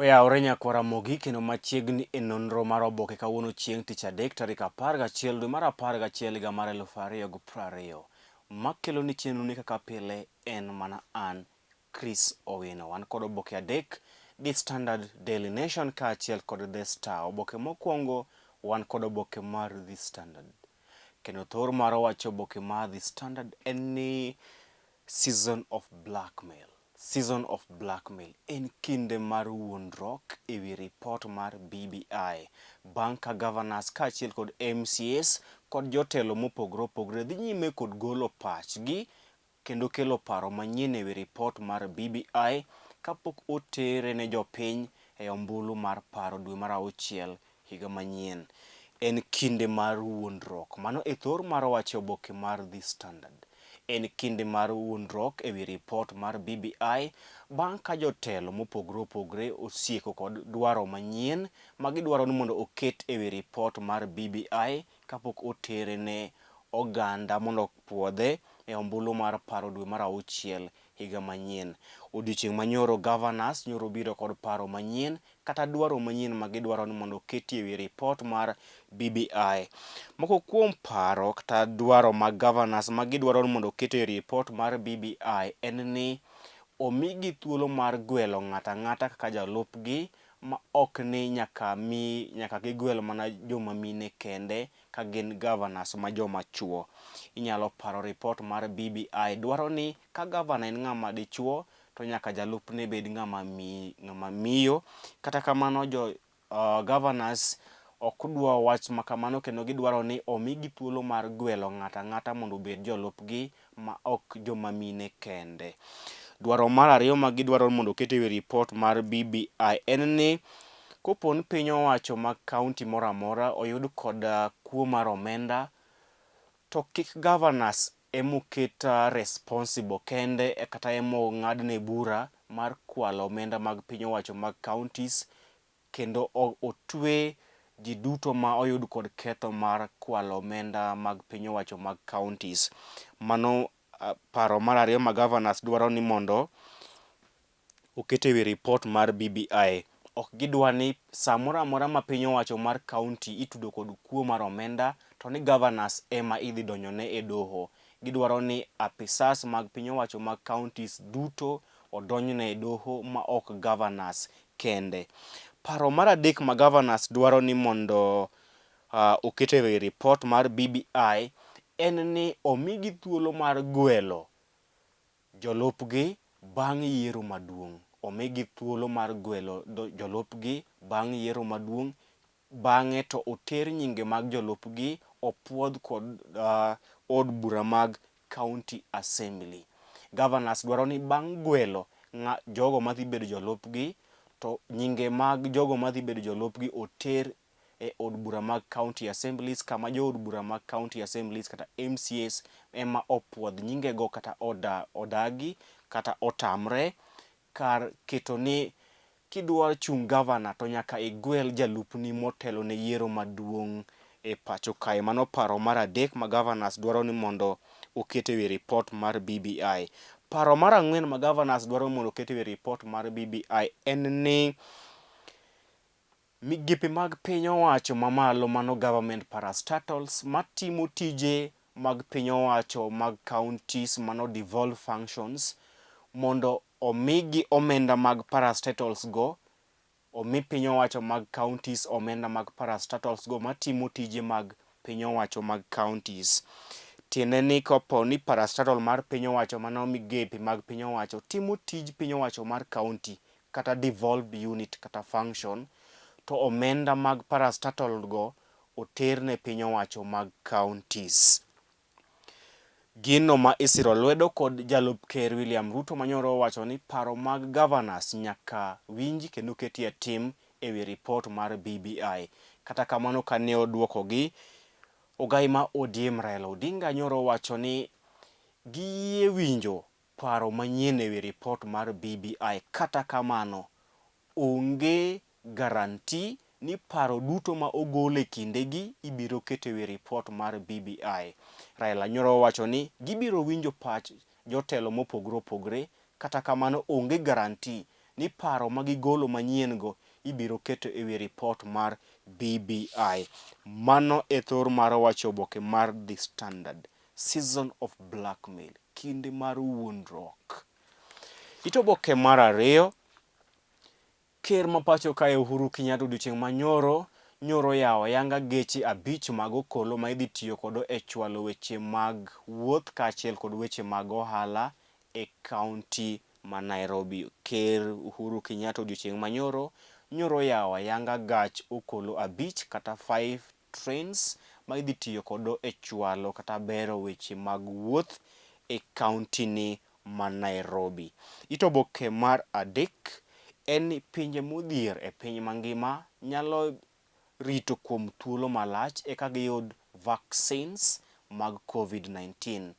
Oyawore nyakwara mogik kendo machiegni e nonro mar oboke kawuono chieng' tich adek tarik 11 dwe mar 11 higa mar 2020. Makelo ni chenro ni kaka pile en mana an Chris Owino. Wan kod oboke adek, The Standard, Daily Nation kaachiel kod The Star. Oboke mokwongo wan kod oboke mar The Standard. Kendo thor mar wacho oboke mar The Standard en ni Season of Blackmail. Season of Blackmail en kinde mar wuondruok ewi report mar BBI. Bang' ka governors kaachiel kod MCAs kod jotelo mopogore opogore dhi nyime kod golo pachgi kendo kelo paro manyien ewi report mar BBI kapok otere ne jopiny e ombulu mar paro dwe mar 6 higa manyien. En kinde mar wuondruok. Mano e thor mar wacho oboke mar The Standard. En kinde mar wuondruok ewi report mar BBI bang' ka jotelo mopogore opogore osieko kod dwaro manyien magidwaro ni mondo oket ewi report mar BBI kapok otere ne oganda mondo opuodhe e ombulu mar paro dwe mar 6 higa manyien. Odiochieng' manyoro governors nyoro biro kod paro manyien kata dwaro manyien magidwaro ni mondo oketi ewi report mar BBI. Moko kuom paro kata dwaro mag governors magidwaro ni mondo oketi ewi report mar BBI en ni omigi thuolo mar gwelo ng'ata ng'ata kaka jalupgi ma ok ni nyaka gigwel mana joma mine kende ka gin governors ma joma chuo. Inyalo paro report mar BBI dwaro ni ka governor en ng'ama dichuo to nyaka jalupne bed ng'ama miyo. Kata kamano governors ok dwa wach makamano kendo gidwaro ni omigi thuolo mar gwelo ng'ata ng'ata mondo obed jolupgi ma ok joma mine kende. Dwaro mar ariyo ma gidwaro mondo oket ewi report mar BBI en ni koponi piny owacho mag kaunti moro amora oyud kod kuo mar omenda to kik governors emoket responsible kende kata emong'adne bura mar kwalo omenda mag piny owacho mag counties kendo otwe ji duto ma oyud kod ketho mar kwalo omenda mag piny owacho mag counties. Mano paro mar ariyo ma governors dwaro ni mondo oket ewi report mar BBI. Ok gidwa ni samoro amora ma piny owacho mar county itudo kod kuo mar omenda to ni governors ema idhi donjone e doho. Gidwaro ni apisas mag piny owacho mag counties duto odonjne e doho ma ok governors kende. Paro mar adek ma governors dwaro ni mondo oket ewi report mar BBI en ni omigi thuolo mar gwelo jolupgi bang' yiero maduong'. Omigi thuolo mar gwelo jolupgi bang' yiero maduong'. Bang'e to oter nyinge mag jolupgi opuodh kod od bura mag county assembly. Governors dwaro ni bang' gwelo jogo madhi bedo jolupgi to nyinge mag jogo madhi bedo jolupgi oter e od bura mag county assemblies kama jo od bura mag county assemblies kata MCAs ema opuodh nyingego kata odagi kata otamre kar keto ni kidwa chung' governor to nyaka igwel jalupni motelo ne yiero maduong' e pacho kae. Mano paro mar adek ma governors dwaro ni mondo oket ewi report mar BBI. Paro mar ang'wen ma governors dwaro mondo oket ewi report mar BBI en ni migepe mag piny owacho mamalo mano government parastatals matimo tije mag piny owacho mag counties mano devolved functions mondo omigi omenda mag parastatals go. Omi piny owacho mag counties omenda mag parastatals go matimo tije mag piny owacho mag counties. Tiende ni kopo ni parastatal mar piny owacho mano migepe mag piny owacho timo tij piny owacho mar county kata devolved unit kata function to omenda mag parastatal go oter ne piny owacho mag counties. Gino ma isiro lwedo kod jalup ker William Ruto manyoro wacho ni paro mag governors nyaka winji kendo keti e tim ewi report mar BBI. Kata kamano kane odwokogi, ogai ma ODM Raila Odinga nyoro wacho ni giyie winjo paro manyien ewi report mar BBI. Kata kamano onge garanti ni paro duto ma ogol e kindegi ibiro keto ewi report mar BBI. Raila nyoro wacho ni gibiro winjo pach jotelo mopogore opogore, kata kamano onge garanti ni paro magigolo manyien go ibiro keto e wi report mar BBI. Mano e thor mar wacho oboke mar The Standard. Season of blackmail, kinde mar wuondruok. Ito oboke mar ariyo, ker ma pacho kae Uhuru Kenyatta odiochieng' manyoro yawo yanga geche 5 mag okolo ma idhi tiyo kodo e chwalo weche mag wuoth kaachiel kod weche mag ohala e kaunti ma Nairobi. Ker Uhuru Kenyatta odiochieng' manyoro yawo yanga gach okolo 5 kata 5 trains ma idhi tiyo kodo e chwalo kata bero weche mag wuoth e kaunti ni ma Nairobi. Ito oboke mar adek en ni pinje modhier e piny mangima nyalo rito kuom thuolo malach eka giyud vaccines mag COVID-19.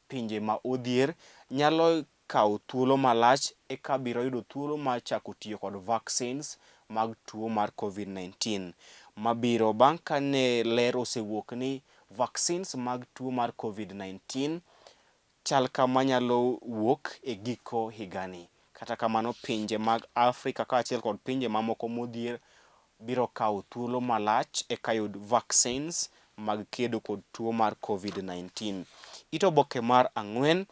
Pinje ma odhier nyalo kawo thuolo malach eka biro yudo thuolo mar chako tiyo kod vaccines mag tuo mar COVID-19. Mabiro bang' kane ler osewuok ni vaccines mag tuo mar COVID-19 chal kama nyalo wuok e giko higani. Kata kamano pinje mag Afrika kaachiel kod pinje mamoko modhier biro kawo thuolo malach eka yud vaccines mag kedo kod tuo mar COVID-19. Ito oboke mar ang'wen,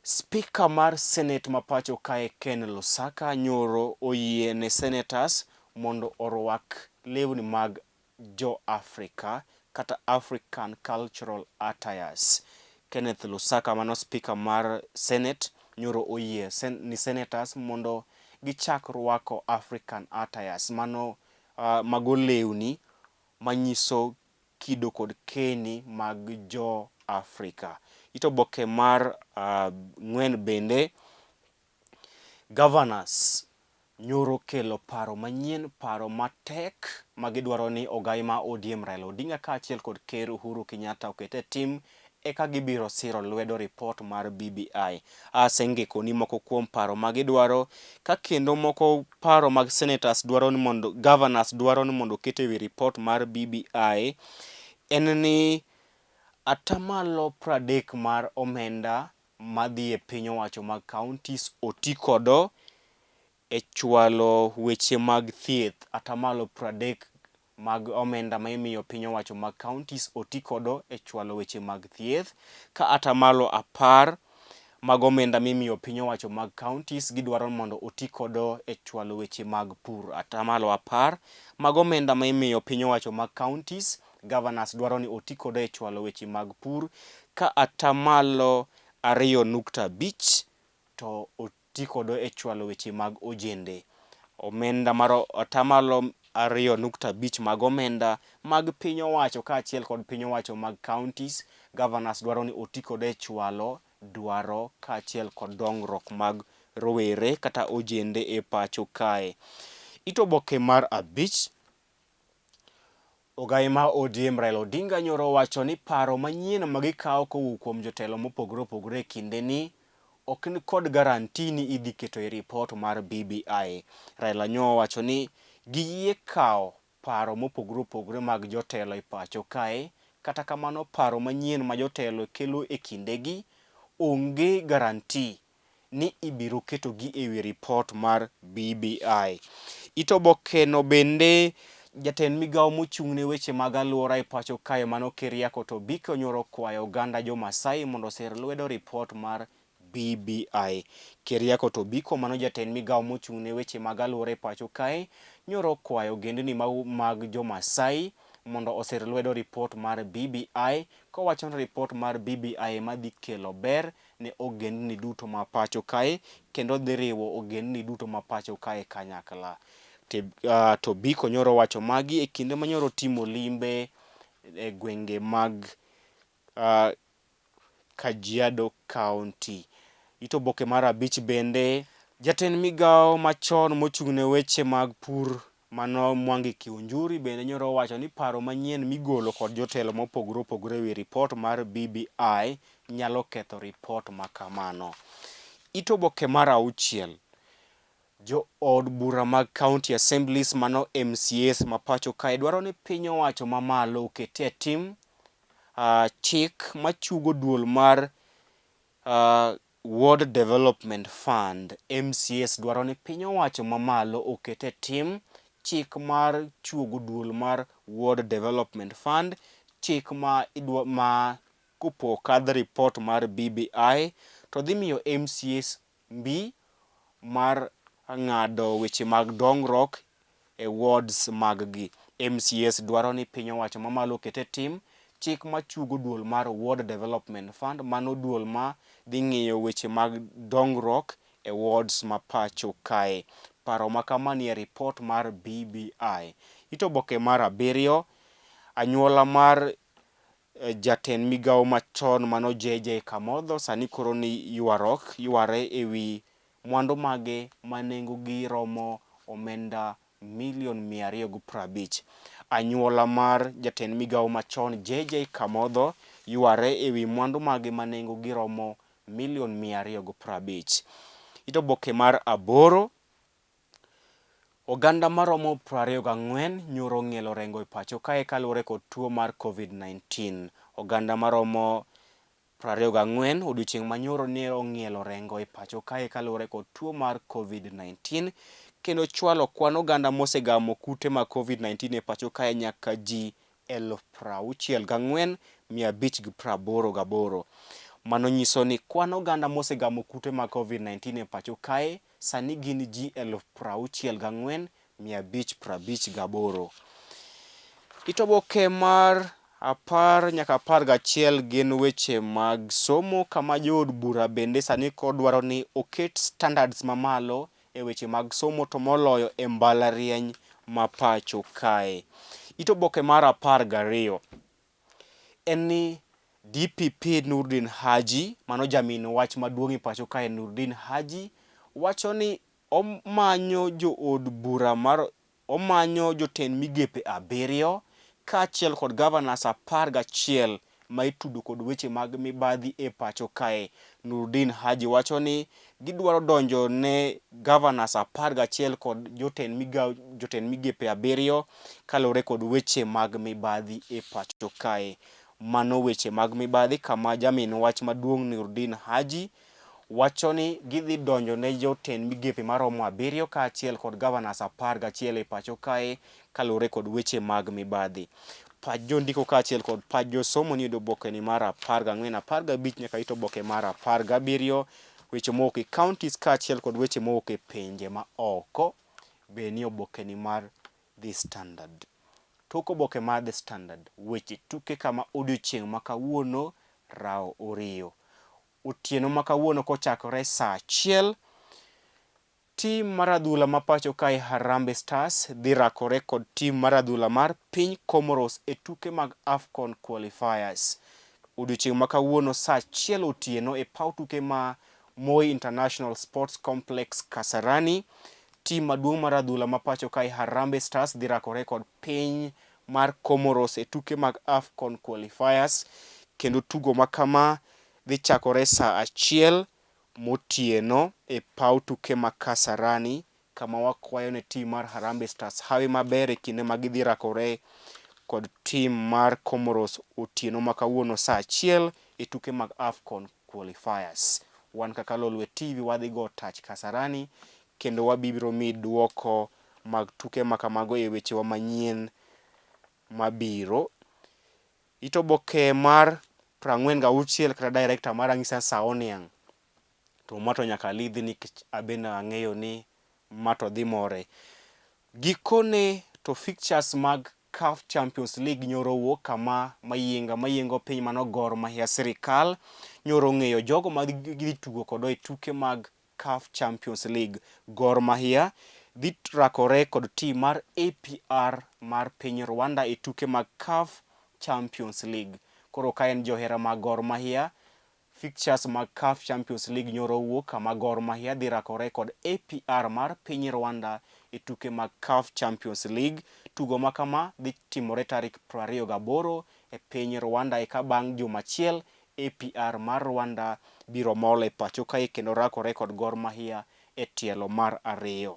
Speaker mar Senate ma pacho kae Ken Lusaka nyoro oyie ne senators mondo orwak lewni mag jo-Afrika kata African Cultural Attires. Kenneth Lusaka mano Speaker mar Senate nyoro oyie ni senators mondo gichak rwako African attires mano mago lewni manyiso kido kod keni mag jo-Afrika. Ito oboke mar ng'wen bende, governors nyoro kelo paro manyien, paro matek magidwaro ni ogai ma ODM Raila Odinga kaachiel kod ker Uhuru Kenyatta okete tim eka gibiro siro lwedo report mar BBI. Asengiko ni moko kuom paro magidwaro ka kendo moko paro mag senators dwaro ni mondo governors dwaro ni mondo kete wi report mar BBI en ni atamalo 30 mar omenda madhi e piny owacho mag counties oti kodo e chwalo weche mag thieth. Atamalo 30 mag omenda ma imiyo piny owacho mag counties oti kodo e chwalo weche mag thieth, ka atamalo 10 mag omenda mimiyo piny owacho mag counties gidwaro mondo oti kodo e chwalo weche mag pur. Atamalo 10 mag omenda ma imiyo piny owacho mag counties governors dwaro ni oti kodo e chwalo weche mag pur, ka atamalo 2.5 to oti kodo e chwalo weche mag ojende. Omenda mar atamalo 2.5 mag omenda mag piny owacho kaachiel kod piny owacho mag counties governors dwaro ni oti kodo e chwalo dwaro kaachiel kod dongruok mag rowere kata ojende e pacho kae. Ito oboke mar 5, ogai ma ODM Raila Odinga nyoro wacho ni paro manyien magikawo kowuok kuom jotelo mopogore opogore e kinde ni ok ni kod garanti ni idhi keto e report mar BBI. Raila nyo wacho ni giyie kawo paro mopogore opogore mag jotelo e pacho kae, kata kamano paro manyien ma jotelo kelo e kindegi onge garanti ni ibiro ketogi e wi report mar BBI. Ito oboke no bende, jatend migawo mochung' ne weche mag alwora e pacho kae mano Keriako Tobiko nyoro kwayo oganda jo Masai mondo osir lwedo report mar BBI. Keriako Tobiko mano jatend migawo mochung' ne weche mag alwora e pacho kae nyoro kwayo ogendni mag jo Masai mondo osir lwedo report mar BBI, kowacho ni report mar BBI madhi kelo ber ne ogendni duto ma pacho kae kendo dhi riwo ogendni duto ma pacho kae kanyakla. Tobiko nyoro wacho magi e kinde ma nyoro timo limbe e gwenge mag Kajiado County. Ito oboke mar 5 bende, jatend migawo machon mochung' ne weche mag pur mano Mwangi Kiunjuri bende nyoro wacho ni paro manyien migolo kod jotelo mopogore opogore wi report mar BBI nyalo ketho report makamano. Ito oboke mar 6, jo od bura mag county assemblies mano MCAs ma pacho kae dwaro ni piny owacho mamalo okete tim chik machugo duol mar World Development Fund MCS dwaro ni piny owacho mamalo okete tim chik mar chuogo duol mar World Development Fund, chik ma kupo kadh report mar BBI to dhi miyo MCS mbi mar ng'ado weche mag dongruok e wards mag gi. MCS dwaro ni piny owacho mamalo okete tim chik machuogo duol mar World Development Fund, mano duol ma dhi ng'iyo weche mag dongruok e wards ma pacho kae. Paro makama nie report mar BBI. Ito oboke mar 7, anyuola mar jatend migao machon mano JJ Kamodho sani koro ni yware ewi mwandu mage ma nengogi romo omenda $250 million. Anyuola mar jatend migao machon JJ Kamodho yware ewi mwandu mage ma nengogi romo $250 million. Ito oboke mar 8, oganda maromo 24 nyoro ong'ielo rengo e pacho kae kaluwore kod tuo mar COVID-19. Oganda maromo 24 odiochieng' manyoro ne ong'ielo rengo e pacho kae kaluwore kod tuo mar COVID-19 kendo chwalo kwan oganda mosegamo kute ma COVID-19 e pacho kae nyaka ji 64,588. Mano nyiso ni kwan oganda mosegamo kute ma COVID-19 e pacho kae sani gin ji 64,558. Ito oboke mar 10 nyaka 11 gin weche mag somo, kama jood bura bende sani kodwaro ni oket standards mamalo e weche mag somo to moloyo e mbalariany ma pacho kae. Ito oboke mar 12 en ni DPP Nurdin Haji, mano jamin wach maduong' e pacho kae, Nurdin Haji wacho ni omanyo jotend migepe 7 kaachiel kod governors 11 ma itudo kod weche mag mibadhi e pacho kae. Nurdin Haji wacho ni gidwaro donjo ne governors 11 kod jotend migepe 7 kaluwore kod weche mag mibadhi e pacho kae. Mano weche mag mibadhi kama jamin wach maduong' Nurdin Haji wacho ni gidhi donjo ne jotend migepe maromo 7 kaachiel kod governors 11 e pacho kae kaluwore kod weche mag mibadhi. Pach jondiko kaachiel kod pach josomo ni oboke ni mar 14, 15 nyaka ito oboke mar 17, weche mowuok e counties kaachiel kod weche mowuok e pinje ma oko be ni oboke ni mar The Standard. Tok oboke mar The Standard, weche tuke kama odiochieng' ma kawuono rao oriyo. Otieno ma kawuono kochakore saa 1, tim mar adhula ma pacho kae Harambee Stars dhi rakore kod tim mar adhula mar piny Comoros e tuke mag AFCON qualifiers. Odiochieng' ma kawuono saa 1 otieno e paw tuke ma Moi International Sports Complex Kasarani, tim maduong' mar adhula ma pacho kae Harambee Stars dhi rakore kod piny mar Comoros e tuke mag AFCON qualifiers, kendo tugo makama dhi chakore saa 1 motieno e paw tuke ma Kasarani, kama wakwayo ne tim mar Harambee Stars hawi maber e kinde ma gidhi rakore kod tim mar Comoros otieno ma kawuono saa 1 e tuke mag AFCON qualifiers. Wan kaka Lolwe TV wadhi go touch Kasarani kendo wabibiro mi duoko mag tuke makamago e wechewa manyien mabiro. Ito oboke mar 46 kata director mar Angisa Saoniang to mato nyaka lidhi nikech abende ang'eyo ni mato dhi more. Gikone to fixtures mag CAF Champions League nyoro wuok kama mayiengo piny mano Gor Mahia sirikal nyoro ng'eyo jogo ma gidhi tugo kodo e tuke mag CAF Champions League. Gor Mahia dhi rakore kod tim mar APR mar piny Rwanda e tuke mag CAF Champions League. Koro ka en johera mag Gor Mahia, fixtures mag CAF Champions League nyoro wuok kama Gor Mahia dhi rakore kod APR mar piny Rwanda e tuke mag CAF Champions League. Tugo makama dhi timore tarik 28 e piny Rwanda, eka bang' juma achiel APR mar Rwanda biro mol e pacho kae kendo rakore kod Gor Mahia e tielo mar 2.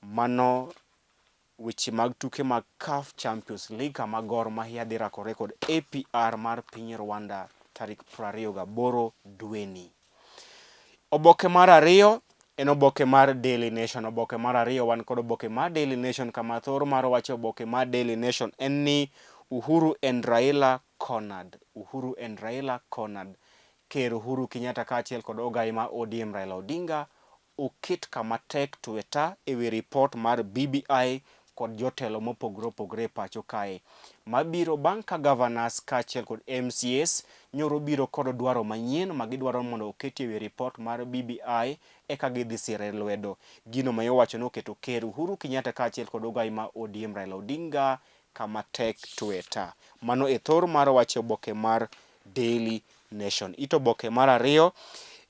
Mano weche mag tuke mag CAF Champions League kama Gor Mahia dhi rakore kod APR mar piny Rwanda tarik 28 dweni. Oboke mar ariyo en oboke mar Daily Nation. Oboke mar ariyo wan kod oboke mar Daily Nation kama thoro mar wacho oboke mar Daily Nation en ni Uhuru and Raila cornered. Uhuru and Raila cornered. Ker Uhuru Kenyatta kaachiel kod ogai ma ODM Raila Odinga oket kama tek tweta ewi ripot mar BBI kod jotelo mopogore opogore e pacho kae. Mabiro bang' ka governors kaachiel kod MCAs nyoro biro kod dwaro manyien ma gidwaro mondo oketi ewi ripot mar BBI eka gidhi sire lwedo. Gino ma iwacho ni oketo ker Uhuru Kenyatta kaachiel kod ogai ma ODM Raila Odinga kama tek tweta. Mano e thor mar wache oboke mar Daily Nation. Ito oboke mar ariyo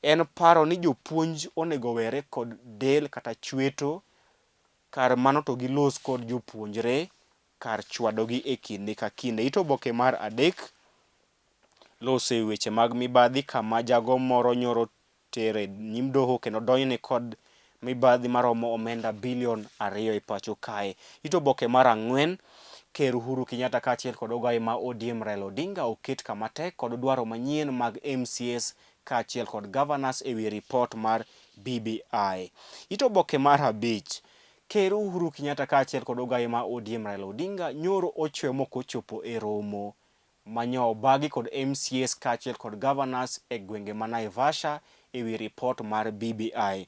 en paro ni jopuonj onego were kod del kata chweto, kar mano to gilos kod jopuonjre kar chwadogi e kinde ka kinde. Ito oboke mar adek lose weche mag mibadhi kama jago moro nyoro tere nyim doho kendo donjne kod mibadhi maromo omenda bilion 2 e pacho kae. Ito oboke mar ang'wen, ker Uhuru Kenyatta kaachiel kod ogai ma ODM Raila Odinga oket kama tek kod dwaro manyien mag MCAs kaachiel kod governors ewi ripot mar BBI. Ito oboke mar abich, ker Uhuru Kenyatta kaachiel kod ogai ma ODM Raila Odinga nyoro ochwe mok ochopo e romo manyo obagi kod MCAs kaachiel kod governors e gwenge ma Naivasha ewi ripot mar BBI.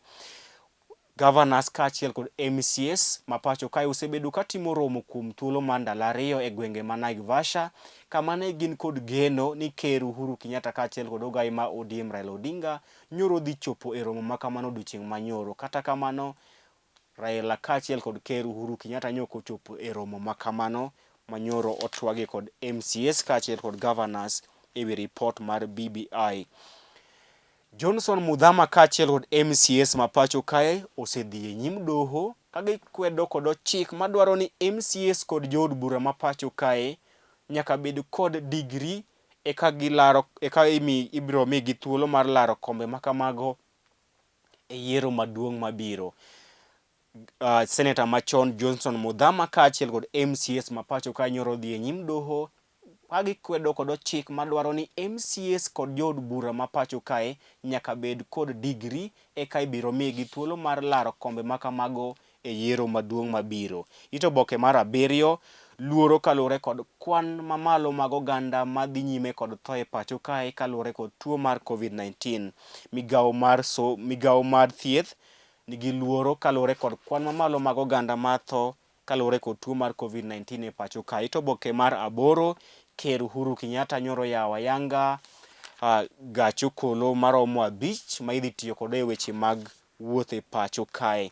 Governors kaachiel kod MCAs ma pacho kae osebedo katimo romo kuom thuolo mar ndalo 2 e gwenge ma Naivasha kama ne gin kod geno ni ker Uhuru Kenyatta kaachiel kod ogai ma ODM Raila Odinga nyoro dhi chopo e romo ma kamano odiochieng' manyoro. Kata kamano, Raila kaachiel kod ker Uhuru Kenyatta ne ok ochopo e romo ma kamano manyoro otwagi kod MCAs kaachiel kod governors ewi ripot mar BBI. Johnson Muthama kaachiel kod MCAs ma pacho kae osedhi e nyim doho ka gikwedo kod chik madwaro ni MCAs kod jood bura ma pacho kae nyaka bed kod digri eka ibiro migi thuolo mar laro kombe ma kamago e yiero maduong' mabiro. Senator machon Johnson Muthama kaachiel kod MCAs ma pacho kae nyoro dhi e nyim doho ka gikwedo kod chik madwaro ni MCAs kod jood bura ma pacho kae nyaka bed kod digri eka ibiro migi thuolo mar laro kombe ma kamago e yiero maduong' mabiro. Ito oboke mar abiriyo, luoro kaluwore kod kwan mamalo mag oganda madhi nyime kod tho e pacho kae kaluwore kod tuo mar COVID-19. Migawo mar thieth nigi luoro kaluwore kod kwan mamalo mag oganda matho kaluwore kod tuo mar COVID-19 e pacho kae. Ito oboke mar aboro, ker Uhuru Kenyatta nyoro yawo ayanga gach okolo maromo 5 ma idhi tiyo kod e weche mag wuoth e pacho kae.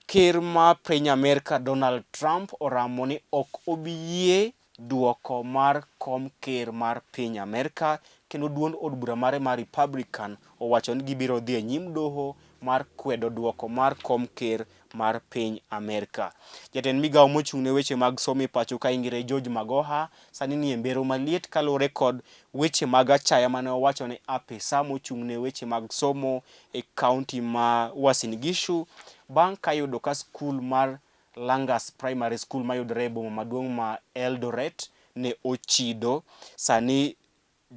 Ker ma piny Amerka Donald Trump oramo ni ok obi yie duoko mar kom ker mar piny Amerka, kendo duond od bura mare mar Republican owacho ni gibiro dhi e nyim doho mar kwedo duoko mar kom ker mar piny Amerka. Jatend migawo mochung' ne weche mag somo e pacho ka Ingire George Magoha sani nie mbero maliet kaluwore kod weche mag achaya mane owacho ni apisa mochung' ne weche mag somo e kaunti ma Uasin Gishu bang' ka yudo ka skul mar Langas Primary School mayudore e boma maduong' ma Eldoret ne ochido. Sani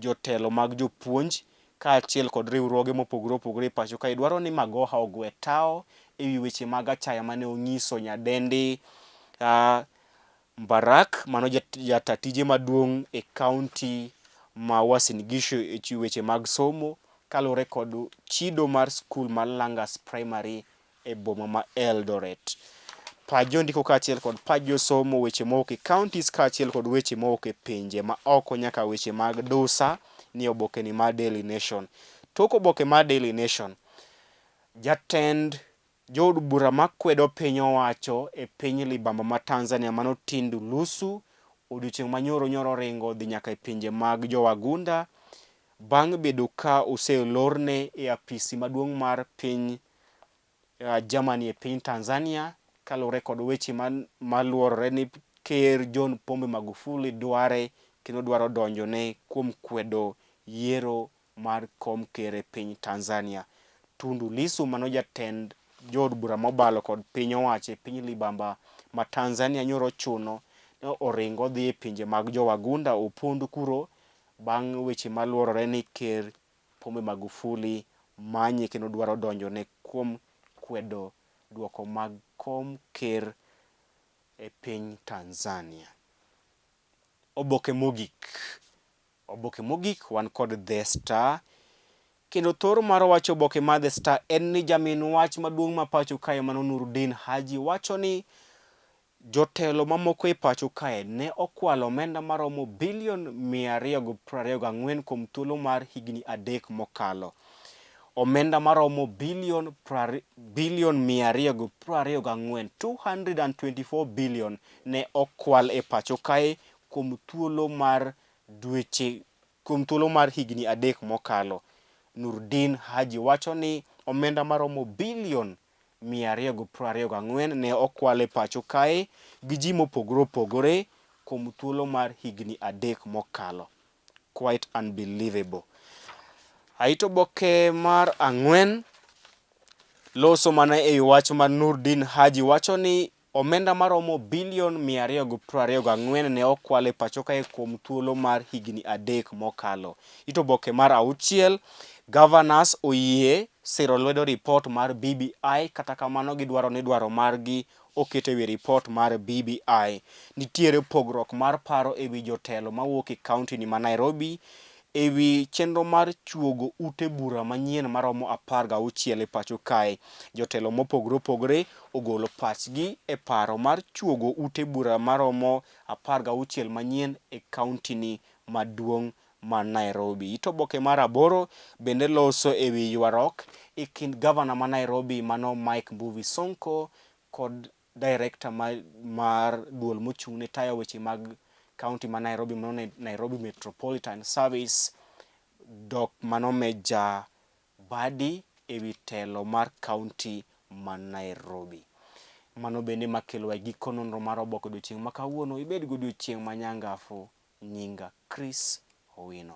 jotelo mag jopuonj kaachiel kod riwruoge mopogore opogore e pacho kae dwaro ni Magoha ogwe tao ewi weche mag achaya mane onyiso nyadendi Mbarak, mano jata tije maduong' e kaunti ma Uasin Gishu e weche mag somo kaluwore kod chido mar skul mar Langas Primary e boma ma Eldoret. Pach jondiko kaachiel kod pach josomo weche mawuok e counties kaachiel kod weche mawuok e pinje ma oko nyaka weche mag dosa ni oboke ni mar Daily Nation. Tok oboke mar Daily Nation, jatend jood bura makwedo piny owacho e piny libamba ma Tanzania mano Tundu Lissu odiochieng' manyoro ringo dhi nyaka e pinje mag jowagunda bang' bedo ka oselorne e apisi maduong' mar piny Germany e piny Tanzania kaluwore kod weche maluorore ni ker John Pombe Magufuli dware kendo dwaro donjone kuom kwedo yiero mar kom ker e piny Tanzania. Tundu Lissu mano jatend jood bura mobalo kod piny owacho e piny libamba ma Tanzania nyoro chuno ne oringo dhi e pinje mag jowagunda opondo kuro bang' weche maluorore ni ker Pombe Magufuli manye kendo dwaro donjone kuom kwedo duoko mag kom ker e piny Tanzania. Oboke mogik wan kod The Star, kendo thor mar wacho oboke mar The Star en ni jamin wach maduong' ma pacho kae mano Nurdin Haji wacho ni jotelo mamoko e pacho kae ne okwalo omenda maromo bilion 224 kuom thuolo mar higni 3 mokalo. Omenda maromo bilion 224, 224 billion ne okwal e pacho kae kuom thuolo mar higni 3 mokalo. Nurdin Haji wacho ni omenda maromo bilion 224 ne okwal e pacho kae gi ji mopogore opogore kuom thuolo mar higni 3 mokalo. Quite unbelievable. Aito oboke mar 4 loso mana e wach mar Nurdin Haji wacho ni omenda maromo bilion 224 ne okwal e pacho kae kuom thuolo mar higni 3 mokalo. Ito oboke mar 6 governors oyie siro lwedo report mar BBI, kata kamano gidwaro ni dwaro margi oket e wi report mar BBI. Nitiere pogruok mar paro e wi jotelo mawuok e kaunti ni ma Nairobi e wi chenro mar chuogo ute bura manyien maromo 16 e pacho kae. Jotelo mopogore opogore ogolo pachgi e paro mar chuogo ute bura maromo 16 manyien e kaunti ni maduong' ma Nairobi. Ito oboke mar 8 bende loso e wi ywarok e kind gavana ma Nairobi mano Mike Mbuvi Sonko kod director mar duol mochung' ne tayo weche mag kaunti ma Nairobi mano Nairobi Metropolitan Service, Dok mano Meja Badi e wi telo mar kaunti ma Nairobi. Mano bende makelo e giko nonro mar oboke odiochieng' ma kawuono. Ibed godiochieng' ma nyangafu. Nyinga Chris Owino.